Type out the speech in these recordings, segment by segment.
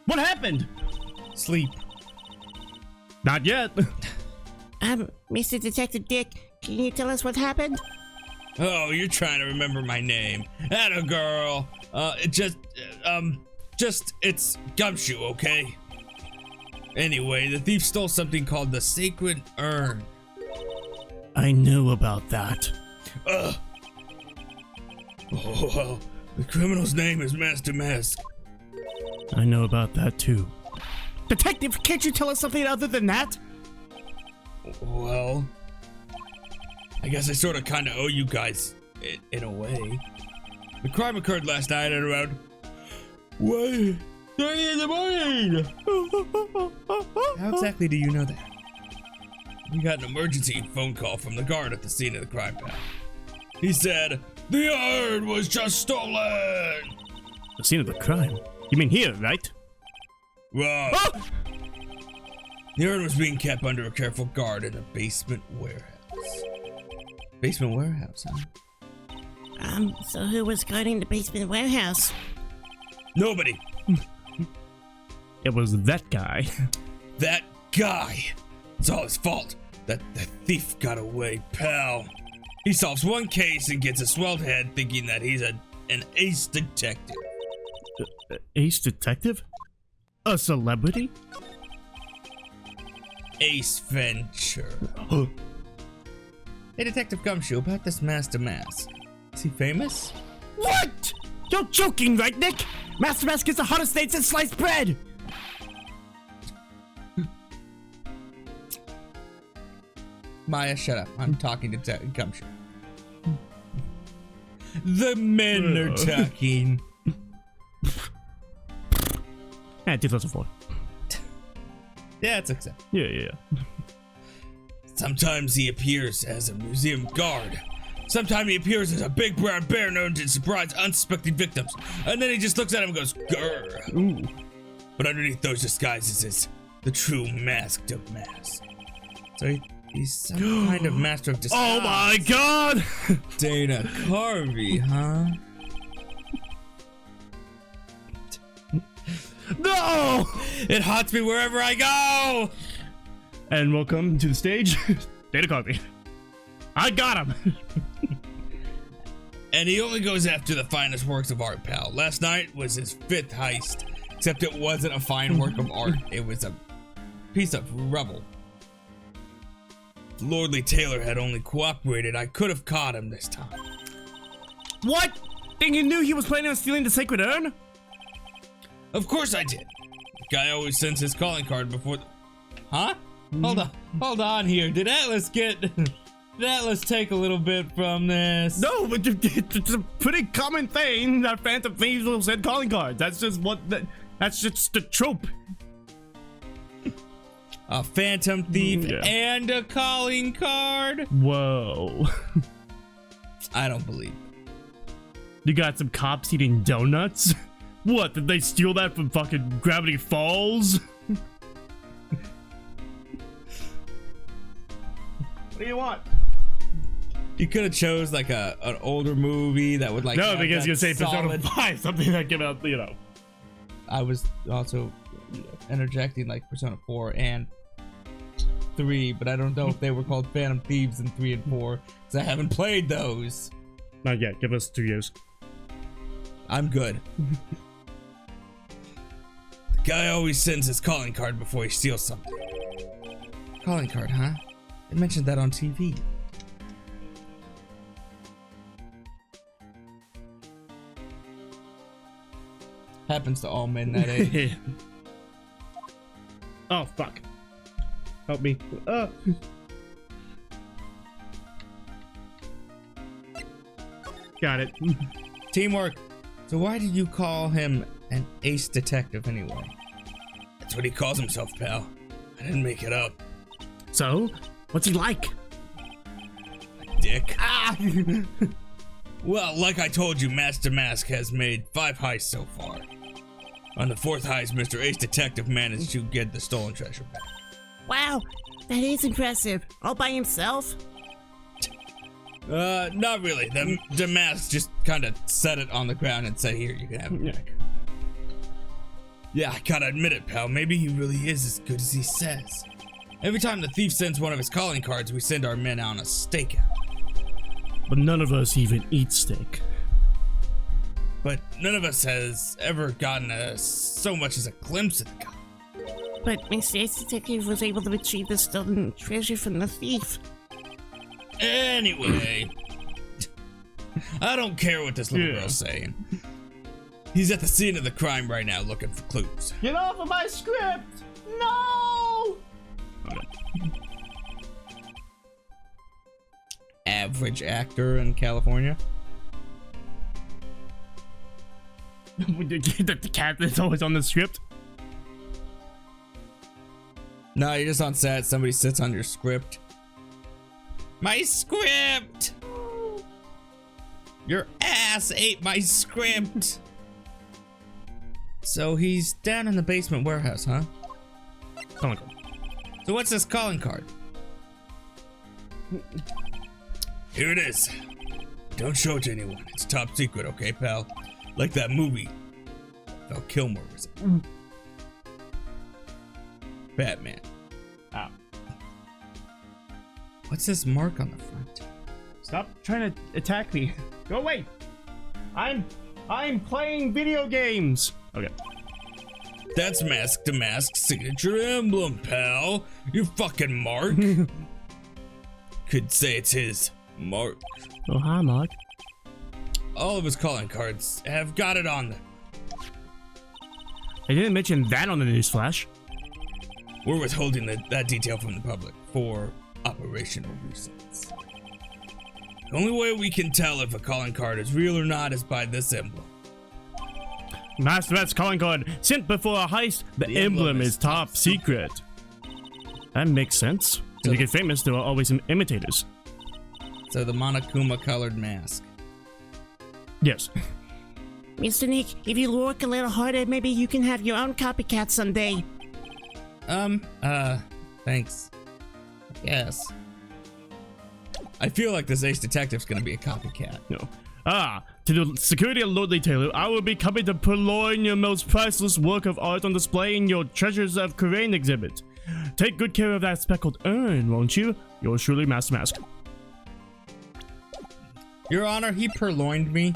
What happened? Sleep. Not yet. Mr. Detective Dick, can you tell us what happened? Oh, you're trying to remember my name. Atta girl. It's Gumshoe, okay? Anyway, the thief stole something called the Sacred Urn. I knew about that. Oh, well, the criminal's name is Master Mask. I know about that too. Detective, can't you tell us something other than that? Well, I guess I sort of kind of owe you guys in a way. The crime occurred last night at around 1:30 in the morning. How exactly do you know that? We got an emergency phone call from the guard at the scene of the crime, pal. He said the urn was just stolen. The scene of the crime? You mean here, right? Wrong. Oh! The urn was being kept under a careful guard in the basement warehouse. Basement warehouse, huh? So who was guarding the basement warehouse? Nobody. It was that guy. That guy. It's all his fault. That thief got away, pal. He solves one case and gets a swelled head thinking that he's an ace detective. Ace detective? A celebrity? Ace Venture. Hey, Detective Gumshoe, about this Master Mask. Is he famous? What? You're joking, right, Nick? Master Mask gets the hottest dates and sliced bread. Maya, shut up. I'm talking to Gumshoe. The men are talking. 2004. Yeah, it's acceptable. Yeah. Sometimes he appears as a museum guard. Sometimes he appears as a big brown bear known to surprise unsuspecting victims. And then he just looks at him and goes, grr. Ooh. But underneath those disguises is the true masked of masks. So he's some kind of master of disguise. Oh my god! Dana Carvey, huh? No! It haunts me wherever I go! And welcome to the stage, Dana Carvey. I got him! And he only goes after the finest works of art, pal. Last night was his 5th heist, except it wasn't a fine work of art. It was a piece of rubble. If Lordly Taylor had only cooperated, I could have caught him this time. What? Then you knew he was planning on stealing the Sacred Urn? Of course I did. The guy always sends his calling card before Huh? Hold on here. Did Atlas take a little bit from this? No, but it's a pretty common thing that Phantom Thieves will send calling cards. That's just that's just the trope. A phantom thief and a calling card? Whoa. I don't believe it. You got some cops eating donuts? What, did they steal that from fucking Gravity Falls? What do you want? You could have chose like an older movie that would like. No, because you say Persona 5, something that came out, you know. I was also interjecting like Persona 4 and 3, but I don't know if they were called Phantom Thieves in 3 and 4 because I haven't played those. Not yet. Give us 2 years. I'm good. The guy always sends his calling card before he steals something. Calling card, huh? They mentioned that on TV. Happens to all men that age. Oh, fuck. Help me. Got it. Teamwork. So why did you call him an ace detective anyway? That's what he calls himself, pal. I didn't make it up. So, what's he like? Dick. Ah! Well, like I told you, Master Mask has made 5 heists so far. On the 4th heist, Mr. Ace Detective managed to get the stolen treasure back. Wow, that is impressive. All by himself? Not really. The mask just kind of set it on the ground and said, here, you can have it back. Yeah, I gotta admit it, pal. Maybe he really is as good as he says. Every time the thief sends one of his calling cards, we send our men on a stakeout. But none of us even eat steak. But none of us has ever gotten so much as a glimpse of the guy. But Mr. Ace Detective was able to retrieve the stolen treasure from the thief. Anyway, I don't care what this little girl's saying. He's at the scene of the crime right now looking for clues. Get off of my script! No! Average actor in California. The cat that's always on the script. No, you're just on set. Somebody sits on your script. My script! Your ass ate my script! So he's down in the basement warehouse, huh? Calling card. So what's this calling card? Here it is. Don't show it to anyone. It's top secret, okay, pal? Like that movie. Val Kilmer was it? Batman. Ow. What's this mark on the front? Stop trying to attack me. Go away. I'm playing video games. Okay. That's Mask to Mask signature emblem, pal. Your fucking mark. Could say it's his mark. Oh, hi, Mark. All of his calling cards have got it on them. I didn't mention that on the news flash. We're withholding that detail from the public for operational reasons. The only way we can tell if a calling card is real or not is by this emblem. Master Rat's calling card sent before a heist. The emblem is top secret. That makes sense. When you get famous, there are always imitators. So the Monokuma colored mask. Yes. Mr. Nick, if you work a little harder, maybe you can have your own copycat someday. Thanks. Yes. I feel like this ace detective's gonna be a copycat. No. To the security of Lord Taylor, I will be coming to purloin your most priceless work of art on display in your Treasures of Corain exhibit. Take good care of that speckled urn, won't you? Yours truly, Master Mask. Your Honor, he purloined me.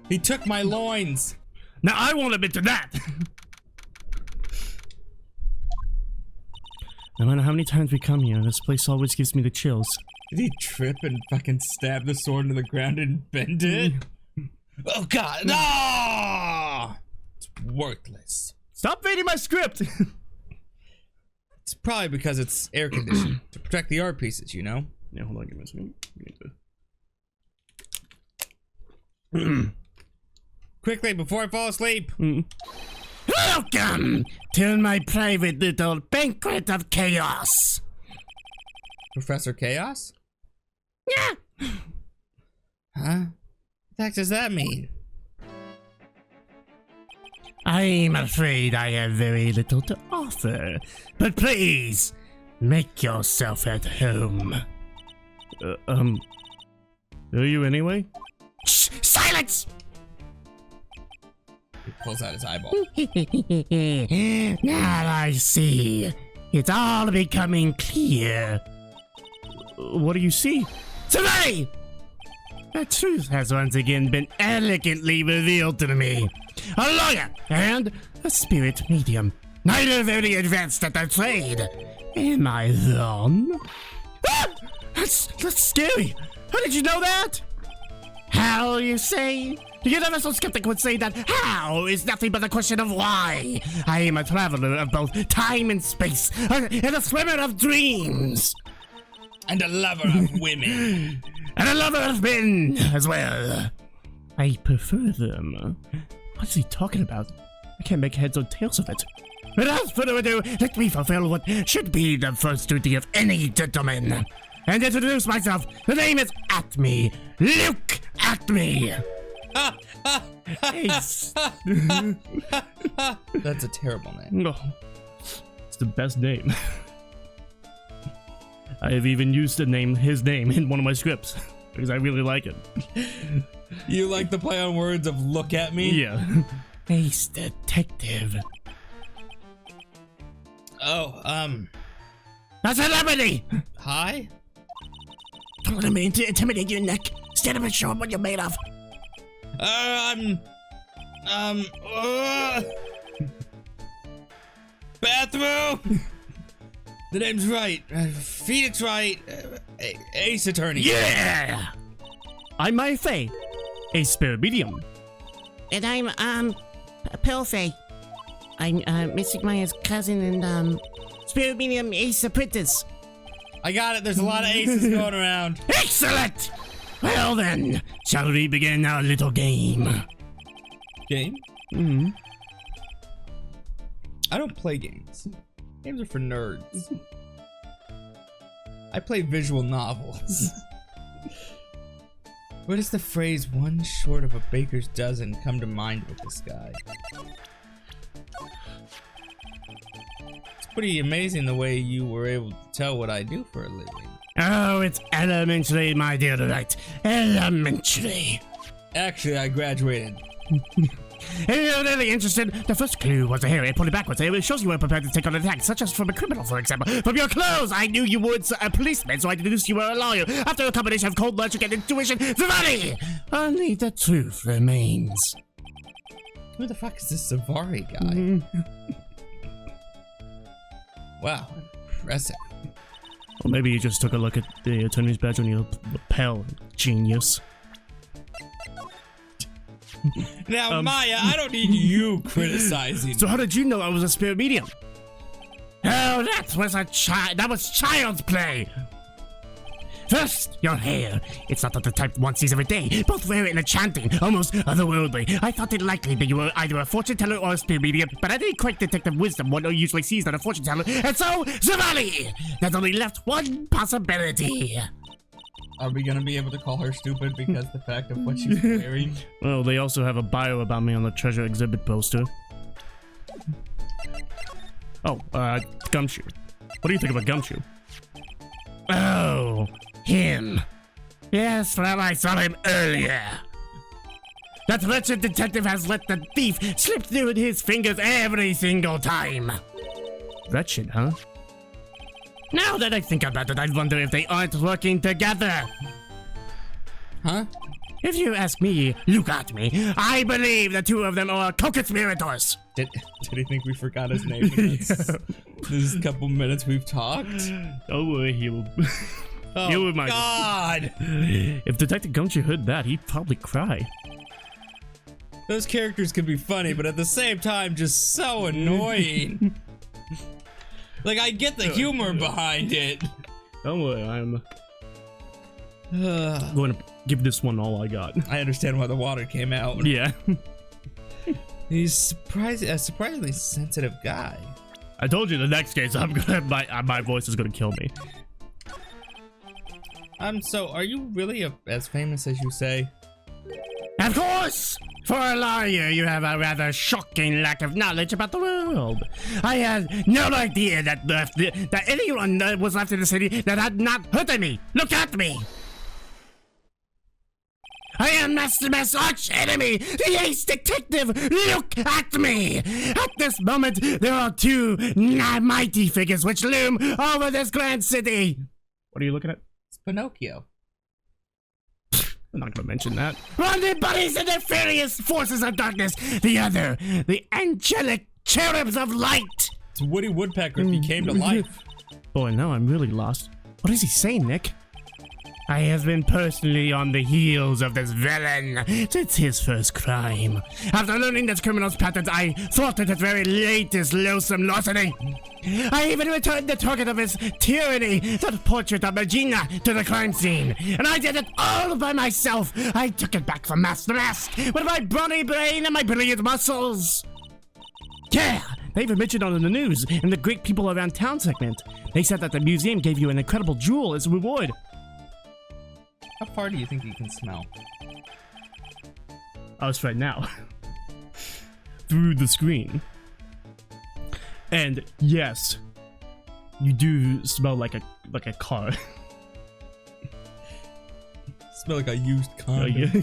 He took my loins. Now I won't admit to that. No matter how many times we come here, this place always gives me the chills. Did he trip and fucking stab the sword into the ground and bend it? Oh god, no! It's worthless. Stop reading my script! It's probably because it's air conditioned to protect the art pieces, you know? Yeah, hold on, give me a second. Quickly, before I fall asleep! Welcome to my private little banquet of chaos. Professor Chaos? Yeah. Huh? What the heck does that mean? I'm afraid I have very little to offer, but please make yourself at home. Are you anyway? Shh! Silence! He pulls out his eyeball. Now I see. It's all becoming clear. What do you see? Today! The truth has once again been elegantly revealed to me. A lawyer and a spirit medium. Neither very advanced at their trade. Am I wrong? Ah! That's scary. How did you know that? How, you say? The universal skeptic would say that how is nothing but a question of why. I am a traveler of both time and space, and a swimmer of dreams. And a lover of women. And a lover of men as well. I prefer them. What is he talking about? I can't make heads or tails of it. Without further ado, let me fulfill what should be the first duty of any gentleman. And introduce myself. The name is Atme. Luke Atme. That's a terrible name. No. It's the best name. I have even used his name in one of my scripts because I really like it. You like the play on words of look at me? Yeah. Ace Detective. Oh, A celebrity! hi? Don't let me intimidate you, Nick. Stand up and show 'em what you're made of. Bathroom! The name's right. Phoenix Wright. Ace Attorney. Yeah! I'm Mai Fei, a spirit medium. And I'm, Pearl Fey. I'm, Mystic Maya's cousin and, spirit medium Ace Apprentice. I got it. There's a lot of aces going around. Excellent! Well then, shall we begin our little game? Game? Mm. I don't play games. Games are for nerds. I play visual novels. Where does the phrase "one short of a baker's dozen" come to mind with this guy? It's pretty amazing the way you were able to tell what I do for a living. Oh, it's elementary, my dear Wright. Elementary. Actually, I graduated. If you're really interested, the first clue was a hair. It pulled it backwards. It shows you were prepared to take on an attack, such as from a criminal, for example. From your clothes, I knew you were a policeman, so I deduced you were a lawyer. After a combination of cold logic and intuition, Zavari! Only the truth remains. Who the fuck is this Zavari guy? Wow, impressive. Or maybe you just took a look at the attorney's badge on your lapel, genius. Now, Maya, I don't need you criticizing. So how did you know I was a spirit medium? Oh, that was child's play. First, your hair. It's not of the type one sees every day. Both rare and enchanting, almost otherworldly. I thought it likely that you were either a fortune teller or a spirit medium, but I didn't quite detect the wisdom one usually sees in a fortune teller, and so, Zavali! That only left one possibility. Are we gonna be able to call her stupid because the fact of what she's wearing? Well, they also have a bio about me on the treasure exhibit poster. Oh, Gumshoe. What do you think about Gumshoe? Oh, him. Yes, well, I saw him earlier. That wretched detective has let the thief slip through his fingers every single time. Wretched, huh? Now that I think about it, I wonder if they aren't working together. Huh? If you ask me, look at me. I believe the two of them are co-conspirators. Did he think we forgot his name in this couple minutes we've talked? Don't worry, he will. Oh, You remind us. God! If Detective Gumshoe heard that, he'd probably cry. Those characters can be funny, but at the same time, just so annoying. Like, I get the humor behind it. Don't worry, I'm going to give this one all I got. I understand why the water came out. Yeah. He's a surprisingly sensitive guy. I told you the next case, I'm gonna my voice is gonna kill me. So are you really as famous as you say? Of course! For a lawyer, you have a rather shocking lack of knowledge about the world. I had no idea that anyone was left in the city that had not hurted me. Look at me! I am Master Mass arch enemy, the Ace Detective. Look at me. At this moment, there are two mighty figures which loom over this grand city. What are you looking at? It's Pinocchio. I'm not gonna mention that. One embodies the nefarious forces of darkness. The other, the angelic cherubs of light. It's Woody Woodpecker if he came to life. Boy, now I'm really lost. What is he saying, Nick? I have been personally on the heels of this villain since his first crime. After learning this criminal's patterns, I thwarted his very latest loathsome larceny. I even returned the target of his tyranny, that portrait of Regina, to the crime scene. And I did it all by myself. I took it back from Master Mask with my brawny brain and my brilliant muscles. Yeah, they even mentioned on the news in the Great People Around Town segment. They said that the museum gave you an incredible jewel as a reward. How far do you think you can smell? Us right now. Through the screen. And yes, you do smell like a car. Smell like a used condom. Yeah.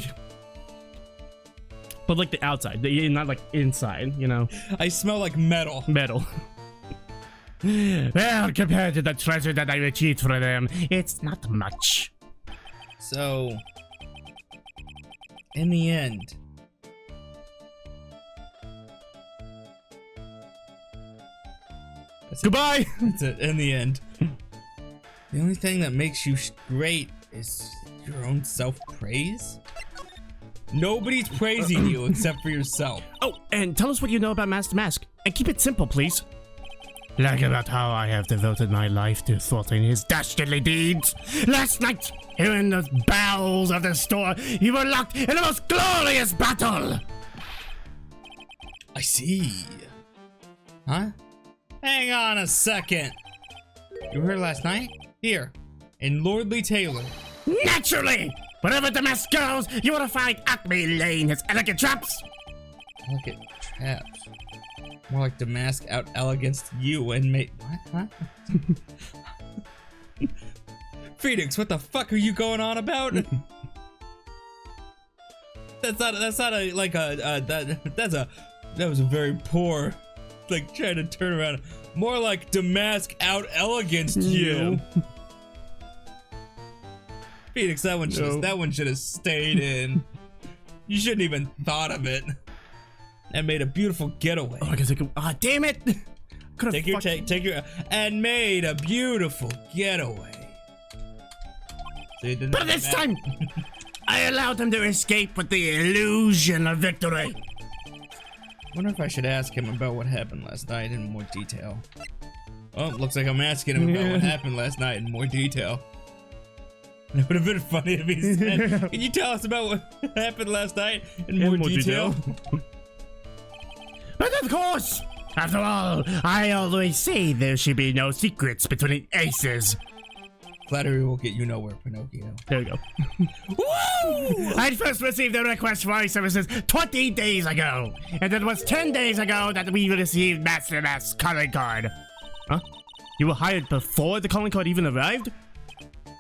But like the outside, not like inside, you know? I smell like metal. Metal. Well, compared to the treasure that I achieved for them, it's not much. So, in the end, Goodbye! that's it. In the end, the only thing that makes you great is your own self-praise. Nobody's praising you except for yourself. Oh, and tell us what you know about Master Mask. And keep it simple, please. Like about how I have devoted my life to thwarting his dastardly deeds. Last night, here in the bowels of the store, you were locked in a most glorious battle. I see. Huh? Hang on a second. You were here last night? Here, in Lordly Taylor. Naturally! Wherever the mask goes, you will find Acme laying his elegant traps. Look at traps. More like Damask out elegance you and mate. What? Huh? Phoenix, what the fuck are you going on about? That was a very poor, like, trying to turn around. More like Damask out elegance you. Phoenix, that one should have stayed in. You shouldn't even thought of it. And made a beautiful getaway. Oh, I guess I could. Ah, damn it! Take your and made a beautiful getaway. So you didn't But this time, I allowed him to escape with the illusion of victory. Wonder if I should ask him about what happened last night in more detail. Oh, looks like I'm asking him about what happened last night in more detail. It would have been funny if he said, "Can you tell us about what happened last night in more detail?" But of course, after all, I always say there should be no secrets between aces. Flattery will get you nowhere, Pinocchio. There we go. Woo! I first received a request for my services 20 days ago, and it was 10 days ago that we received Master Mask's calling card. Huh? You were hired before the calling card even arrived?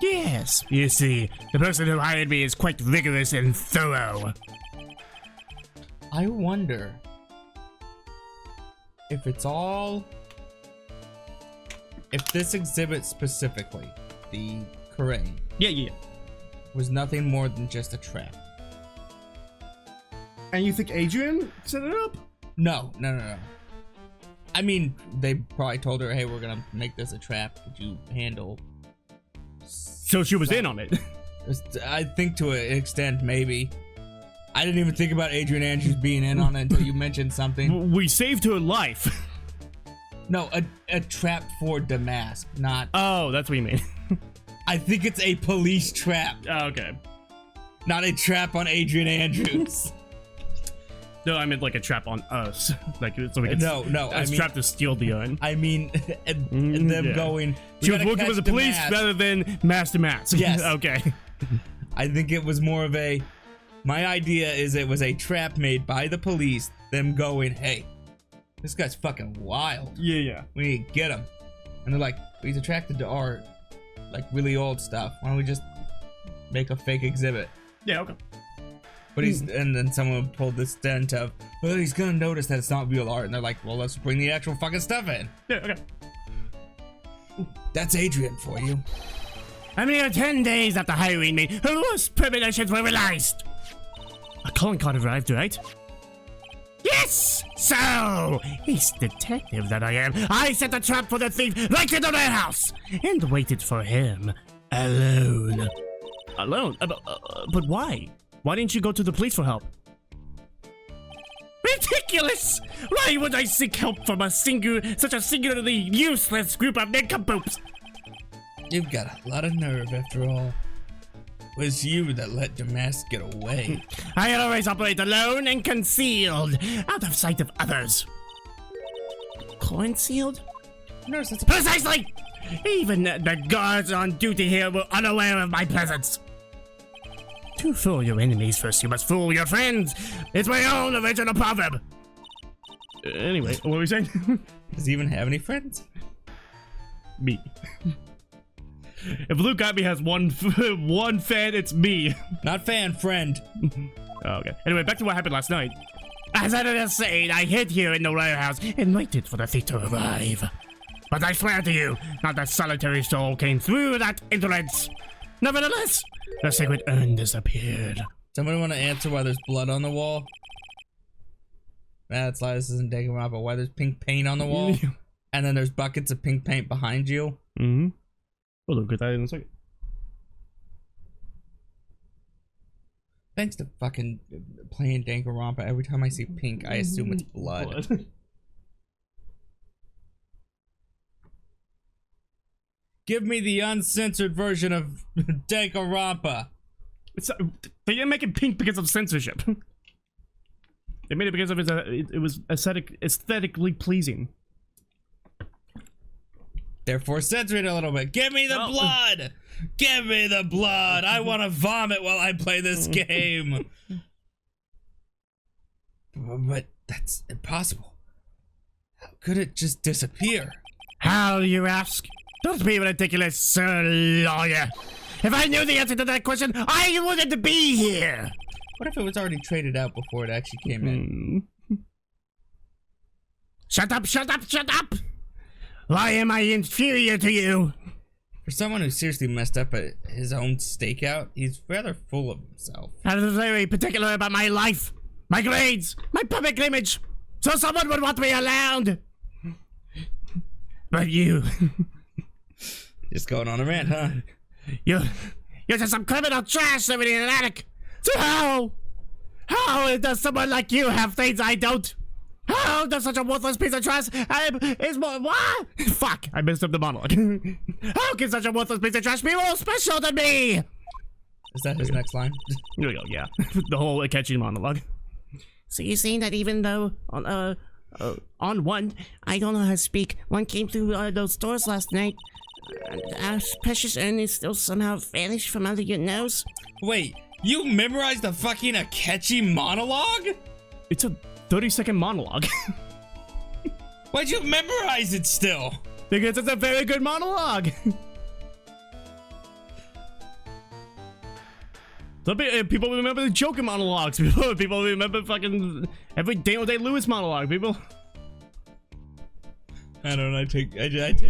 Yes, you see, the person who hired me is quite rigorous and thorough. I wonder if if this exhibit specifically, the Karain, Yeah. was nothing more than just a trap. And you think Adrian set it up? No. I mean, they probably told her, "Hey, we're gonna make this a trap. Could you handle?" So she was in on it. I think to an extent, maybe. I didn't even think about Adrian Andrews being in on it until you mentioned something. We saved her life. No, a trap for Damask, not. Oh, that's what you mean. I think it's a police trap, Oh, okay. not a trap on Adrian Andrews. No, I meant like a trap on us. Like so we could. No, I I mean, trap to steal the urn. I mean, and them Yeah. going. She was working with the police rather than Master Mask. Yes. Okay. I think it was more of a. My idea is it was a trap made by the police. Them going, "Hey, this guy's fucking wild. Yeah. We need to get him." And they're like, "He's attracted to art, like really old stuff. Why don't we just make a fake exhibit?" Yeah. Okay. But and then someone pulled this stunt of, "Well, he's gonna notice that it's not real art," and they're like, "Well, let's bring the actual fucking stuff in." Yeah. Okay. That's Adrian for you. A mere 10 days after hiring me, her worst premonitions were realized. A calling card arrived, right? Yes! So, ace detective that I am, I set a trap for the thief right in the warehouse and waited for him alone. Alone? But why? Why didn't you go to the police for help? Ridiculous! Why would I seek help from such a singularly useless group of nincompoops? You've got a lot of nerve, after all. It was you that let Damask get away. I always operate alone and concealed, out of sight of others. Concealed? Nurse, that's Precisely! Even the guards on duty here were unaware of my presence. To fool your enemies first, you must fool your friends. It's my own original proverb. Anyway, what were we saying? Does he even have any friends? Me. If Luke Abbey has one fan, it's me. Not fan, friend. Oh, okay. Anyway, back to what happened last night. As I was saying, I hid here in the warehouse and waited for the thief to arrive. But I swear to you, not a solitary soul came through that entrance. Nevertheless, the sacred urn disappeared. Somebody want to answer why there's blood on the wall? That's why this isn't Danganronpa. Why there's pink paint on the wall? And then there's buckets of pink paint behind you? Mm-hmm. We'll look at that in a second. Thanks to fucking playing Danganronpa, every time I see pink, I assume it's blood. Give me the uncensored version of Danganronpa. It's they didn't make it pink because of censorship. They made it because of it was aesthetically pleasing. Therefore, censor it a little bit. Give me the blood! Give me the blood! I want to vomit while I play this game. But that's impossible. How could it just disappear? How, you ask? Don't be ridiculous, sir lawyer. If I knew the answer to that question, I wouldn't be here. What if it was already traded out before it actually came in? Shut up, shut up, shut up! Why am I inferior to you? For someone who seriously messed up at his own stakeout, he's rather full of himself. I was very particular about my life, my grades, my public image, so someone would want me around. But you... Just going on a rant, huh? You're just some criminal trash living in an attic. So how does someone like you have things I don't? How does such a worthless piece of trash is more what? Fuck! I messed up the monologue. How can such a worthless piece of trash be more special than me? Is that his next line? Here we go. Yeah, the whole Akechi monologue. So you're saying that even though on one I don't know how to speak, one came through those doors last night. Our precious urn is still somehow vanished from under your nose? Wait, you memorized the fucking Akechi monologue? It's a 30-second monologue. Why'd you memorize it still? Because it's a very good monologue. Some people remember the Joker monologues. People remember fucking every Daniel Day-Lewis monologue. People. I don't know. I take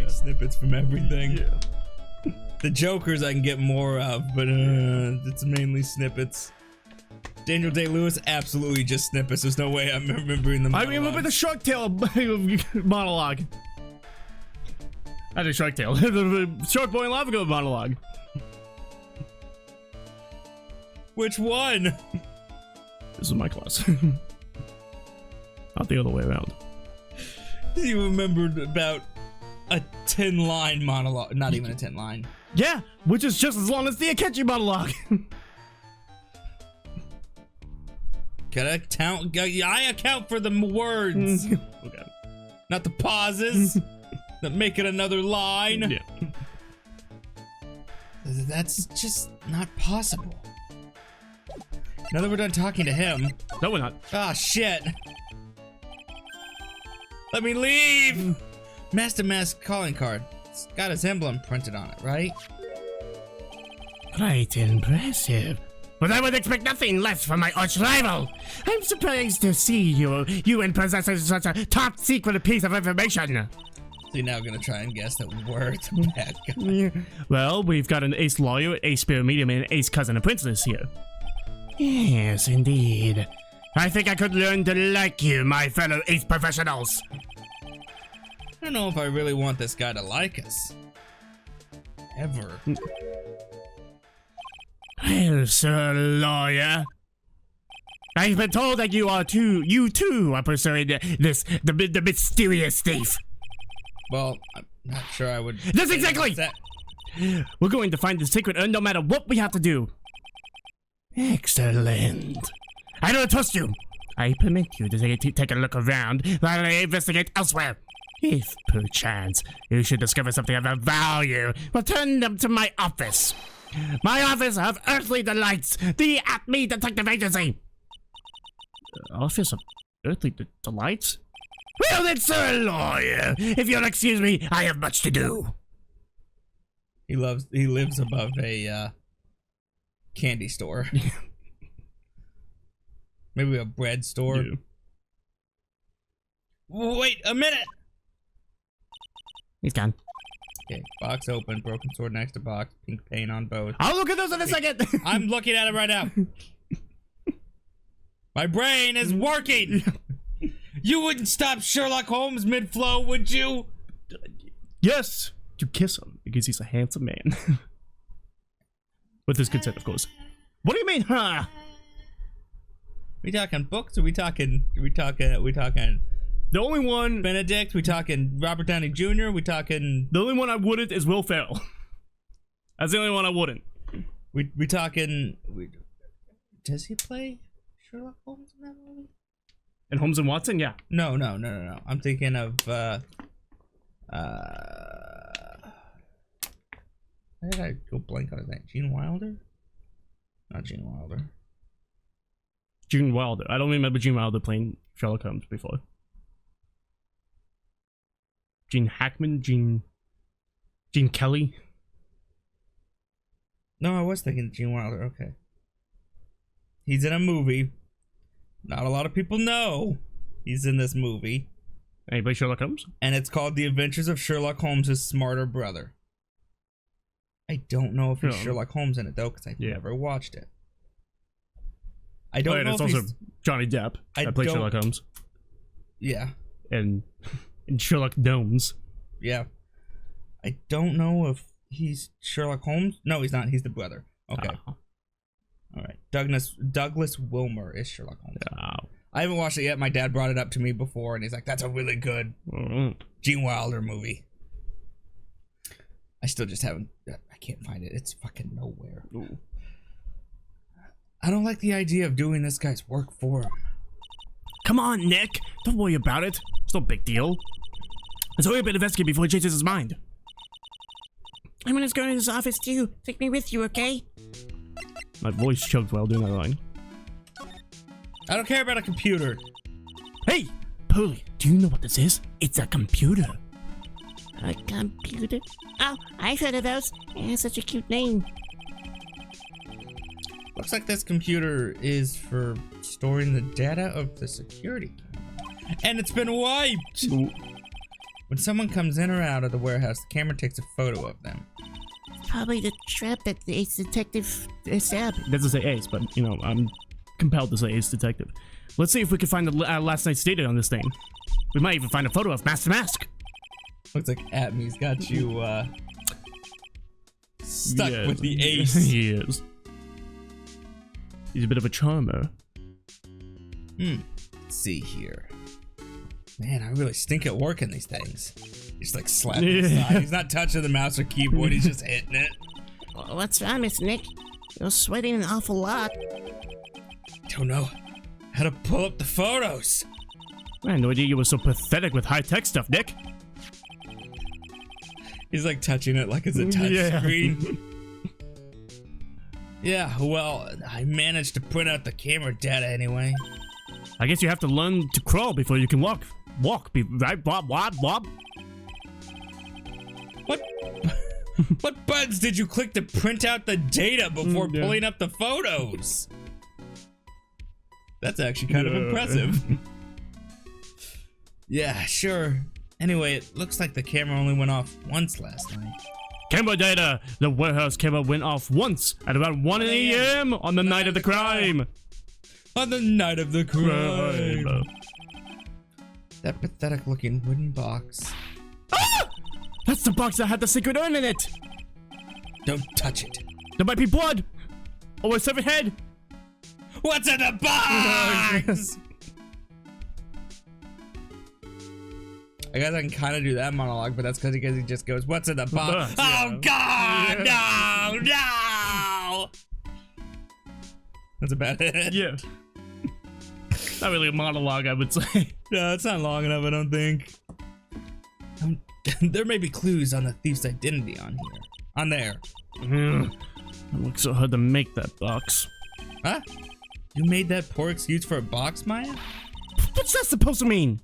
snippets from everything. Yeah. The Jokers I can get more of, but it's mainly snippets. Daniel Day-Lewis, absolutely just snippets. There's no way I'm remembering them. I remember the Shark Tale monologue. Not the Shark Tale. The Shark Boy and Lava Girl monologue. Which one? This is my class. Not the other way around. You remembered about a 10-line monologue. Not even a 10-line. Yeah, which is just as long as the Akechi monologue. Gotta count. I account for the words. Okay. Not the pauses that make it another line. Yeah. That's just not possible. Now that we're done talking to him. No, we're not. Ah, shit. Let me leave. Master Mask calling card. It's got his emblem printed on it, right? Quite impressive. But I would expect nothing less from my arch rival. I'm surprised to see you in possession of such a top secret piece of information. So you're now gonna try and guess that we're the bad guy. Well, we've got an ace lawyer, ace spirit medium, and an ace cousin of princess here. Yes, indeed. I think I could learn to like you, my fellow ace professionals. I don't know if I really want this guy to like us. Ever. Well, sir lawyer, I've been told that you too are pursuing the mysterious thief. Well, I'm not sure I would. That's exactly! We're going to find the sacred urn no matter what we have to do. Excellent. I don't trust you. I permit you to take a look around while I investigate elsewhere. If, perchance, you should discover something of value, return them to my office. My office of Earthly Delights, the Acme Detective Agency. Office of Earthly Delights? Well then, sir lawyer, if you'll excuse me, I have much to do. He lives above a candy store. Maybe a bread store. Yeah. Wait a minute. He's gone. Okay, box open, broken sword next to box, pink paint on both. I'll look at those in a second. I'm looking at it right now. My brain is working. You wouldn't stop Sherlock Holmes mid-flow, would you? Yes, you kiss him because he's a handsome man. With his consent, of course. What do you mean, huh? We talking books? Or we talking? We talking? The only one, Benedict? We talking Robert Downey Jr.? We talking? the only one I wouldn't is Will Ferrell. That's the only one I wouldn't. We talking? Does he play Sherlock Holmes in that movie? And Holmes and Watson, yeah. No. I'm thinking of why did I go blank on his name? Gene Wilder? Not Gene Wilder. Gene Wilder. I don't remember Gene Wilder playing Sherlock Holmes before. Gene Hackman, Gene Kelly. No, I was thinking Gene Wilder. Okay. He's in a movie. Not a lot of people know he's in this movie. And he plays Sherlock Holmes? And it's called The Adventures of Sherlock Holmes' Smarter Brother. I don't know if he's Sherlock Holmes in it, though, because I've never watched it. I don't know it's if also he's... Johnny Depp that plays Sherlock Holmes. Yeah. And Sherlock Gnomes. Yeah. I don't know if he's Sherlock Holmes. No, he's not. He's the brother. Okay. All right. Douglas Wilmer is Sherlock Holmes. I haven't watched it yet. My dad brought it up to me before, and he's like, that's a really good Gene Wilder movie. I still just haven't... I can't find it. It's fucking nowhere. Ooh. I don't like the idea of doing this guy's work for him. Come on, Nick. Don't worry about it. It's no big deal. Let's hurry up and investigate before he changes his mind. I'm gonna go to his office too. Take me with you, okay? My voice choked while doing that line. I don't care about a computer. Hey, Polly, do you know what this is? It's a computer. A computer? Oh, I've heard of those. It has such a cute name. Looks like this computer is for storing the data of the security camera. And it's been wiped! Ooh. When someone comes in or out of the warehouse, the camera takes a photo of them. Probably the trap that the ace detective set up. It doesn't say Ace, but, you know, I'm compelled to say Ace Detective. Let's see if we can find the last night's data on this thing. We might even find a photo of Master Mask. Looks like Atmy's got you, stuck with the ace. He is. He's a bit of a charmer. Let's see here. Man, I really stink at working these things. He's like slapping the side. He's not touching the mouse or keyboard, he's just hitting it. What's wrong, Miss Nick? You're sweating an awful lot. Don't know how to pull up the photos. I had no idea you were so pathetic with high-tech stuff, Nick. He's like touching it like it's a touch screen. Yeah, well, I managed to print out the camera data anyway. I guess you have to learn to crawl before you can walk. Right, Bob? What buttons did you click to print out the data before pulling up the photos? That's actually kind of impressive. Yeah, sure. Anyway, it looks like the camera only went off once last night. Camera data! The warehouse camera went off once at about 1 a.m. on the night of the crime. On the night of the crime. That pathetic looking wooden box. Ah! That's the box that had the secret urn in it! Don't touch it. There might be blood! Or a severed head! What's in the box? I guess I can kind of do that monologue, but that's because he just goes, what's in the box? Oh, God! No! No! That's about it. Yeah. Not really a monologue, I would say. No, it's not long enough, I don't think. There may be clues on the thief's identity on here. On there. It looks so hard to make that box. Huh? You made that poor excuse for a box, Maya? What's that supposed to mean?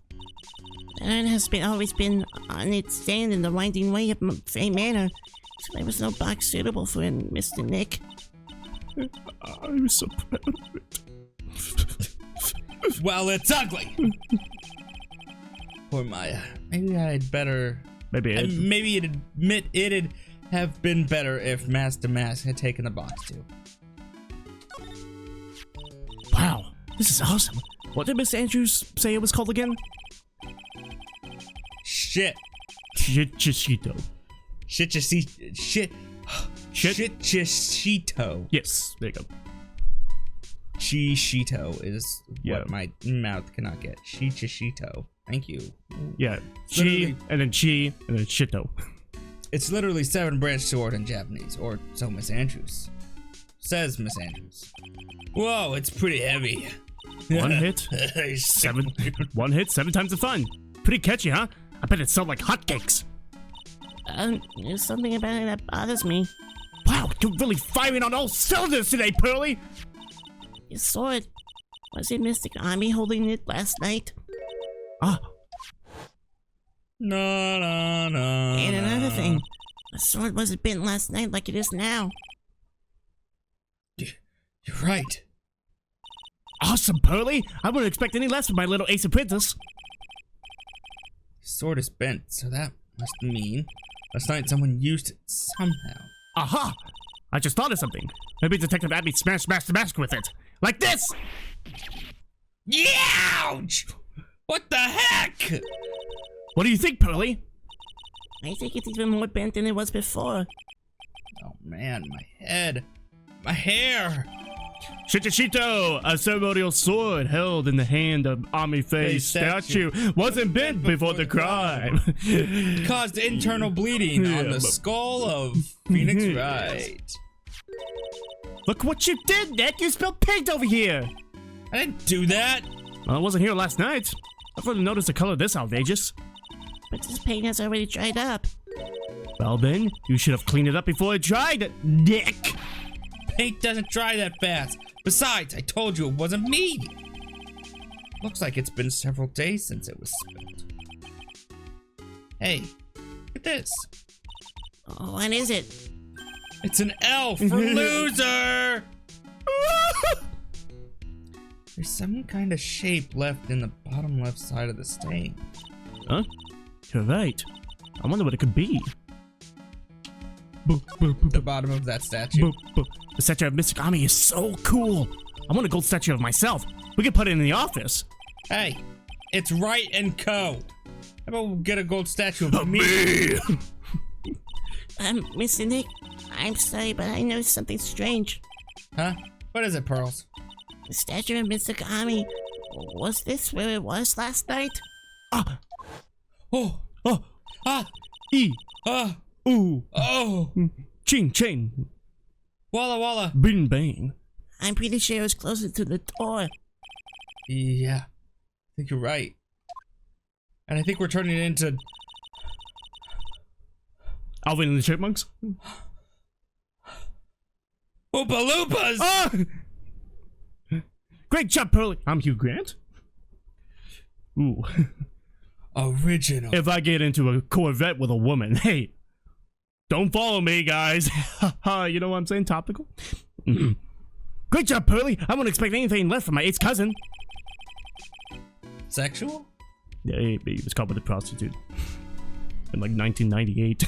Urn has always been on its stand in the winding way of Fame Manor, so there was no box suitable for Mr. Nick. I'm so proud of it. Well, it's ugly. Poor Maya. Maybe I'd better. Maybe it'd have been better if Mask to Mask had taken the box too. Wow, this is awesome. What did Miss Andrews say it was called again? Shit. Shitchishito. Shitchishito. Yes, there you go. Chishito is Yeah. what my mouth cannot get. Shitchishito. Thank you. Yeah, chi, Literally- and then chi, and then shito. It's literally 7-branch sword in Japanese, or so Miss Andrews says. Miss Andrews. Whoa, it's pretty heavy. One hit, seven times the fun. Pretty catchy, huh? I bet it sold like hotcakes. There's something about it that bothers me. Wow, you're really firing on all cylinders today, Pearly. You saw it. Was it Mystic Army holding it last night? Ah, No. And another thing, the sword wasn't bent last night like it is now. You're right. awesome, Pearly. I wouldn't expect any less from my little ace apprentice. Sword is bent, so that must mean last night someone used it somehow. Aha! I just thought of something. Maybe Detective Abby smashed the mask with it. Like this! Ouch! What the heck? What do you think, Pearly? I think it's even more bent than it was before. Oh man, my head. My hair. Shichishito, a ceremonial sword held in the hand of Ami Faye's statue, wasn't bent before the crime. Caused internal bleeding on Yeah, the but- skull of Phoenix Wright. Look what you did, Nick! You spilled paint over here! I didn't do that. Well, I wasn't here last night. I wouldn't notice the color this outrageous. But this paint has already dried up. Well then, you should have cleaned it up before it dried, Nick! Paint doesn't dry that fast. Besides, I told you it wasn't me. Looks like it's been several days since it was spilled. Hey, look at this. Oh, what is it? It's an L for loser. There's some kind of shape left in the bottom left side of the stain. Huh? You're right. I wonder what it could be. Boop, boop, boop, The bottom of that statue. boop, boop. The statue of Mystic Army is so cool. I want a gold statue of myself. We could put it in the office. Hey, it's Wright and Co. How about we get a gold statue of me? Mr. Nick, I'm sorry, but I noticed something strange. Huh? What is it, Pearls? The statue of Mystic Army, was this where it was last night? Ah, Oh, oh, ah, e, ah, ooh, oh. ching, ching, Walla Walla. bing, bang. I'm pretty sure it was closer to the door. Yeah, I think you're right. And I think we're turning it into... Alvin and the Chipmunks. Oompa Loompas! Ah! Great job, Pearly. I'm Hugh Grant. Ooh. Original. If I get into a Corvette with a woman, hey, don't follow me, guys. You know what I'm saying? Topical. Great job, Pearly. I wouldn't expect anything less from my eighth cousin. Sexual? Yeah, he was caught with a prostitute in like 1998.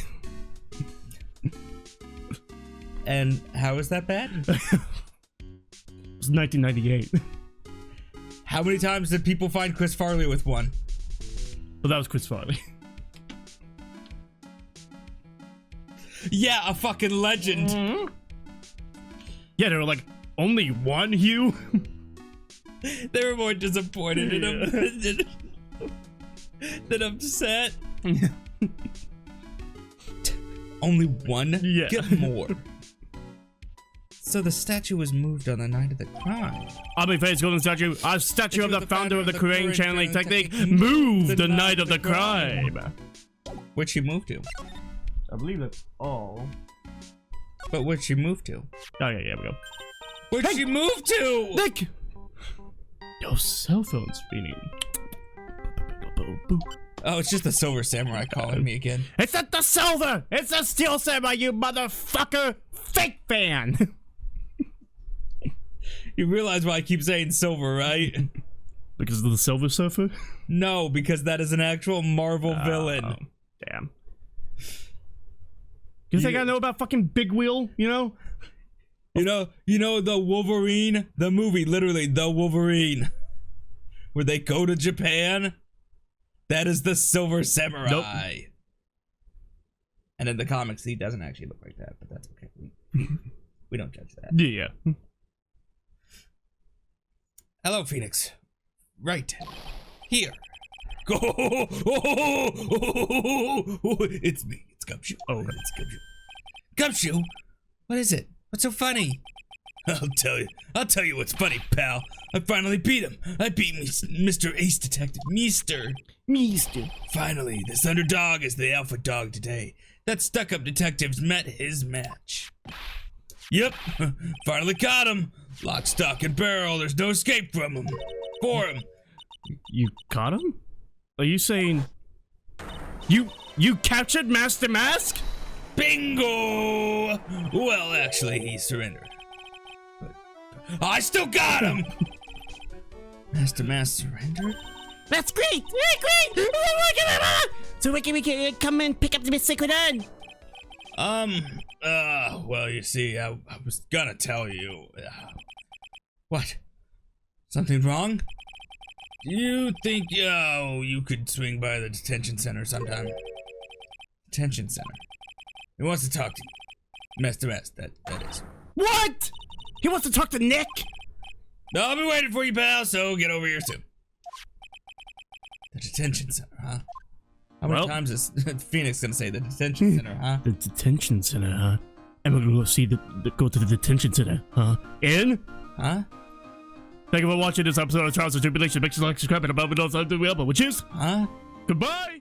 And how is that bad? It was 1998. How many times did people find Chris Farley with one? Well, that was Chris Farley. Yeah, a fucking legend. Yeah, they were like, only one, Hugh? They were more disappointed in him than upset. Only one? Yeah. Get more. So the statue was moved on the night of the crime. Ami Faye's golden statue, a statue of the founder of the Korean channeling technique, moved the night of the crime. Where'd she move to? I believe that's all. But where'd she move to? Oh, yeah, we go. Where'd she move to? Nick! Your cell phone's beeping. Oh, it's just the Silver Samurai calling me again. It's not the silver! It's the steel samurai, you motherfucker! Fake fan! You realize why I keep saying silver, right? Because of the Silver Surfer? No, because that is an actual Marvel villain. Damn. You think I know about fucking Big Wheel, you know? You know the Wolverine? The movie, literally, the Wolverine. Where they go to Japan? That is the Silver Samurai. Nope. And in the comics, he doesn't actually look like that, but that's okay. We don't judge that. Yeah. Hello, Phoenix. Right. Here. Go! It's me. It's Gumshoe. Oh. It's Gumshoe. Gumshoe? What is it? What's so funny? I'll tell you what's funny, pal. I finally beat him. I beat Mr. Ace Detective. Meester. Finally, this underdog is the alpha dog today. That stuck-up detective's met his match. Yep, finally caught him. Lock, stock, and barrel. There's no escape from him. For him. You caught him? Are you saying... You captured Master Mask? Bingo! Well, actually, he surrendered. But I still got him! Master Mask surrendered? That's great! Great! So we can come and pick up the sacred urn. Well, you see, I was gonna tell you. What? Something wrong? Do you think, you could swing by the detention center sometime? Detention center. He wants to talk to you. Master Mask, that is. What? He wants to talk to Nick? No, I'll be waiting for you, pal, so get over here soon. The detention center, huh? How many times is Phoenix gonna say the detention center, huh? The detention center, huh? And we're gonna go to the detention center, huh? In? Huh? Thank you for watching this episode of Trials of Tribulations. Make sure to like, subscribe, and above and all, which is? Huh? Goodbye!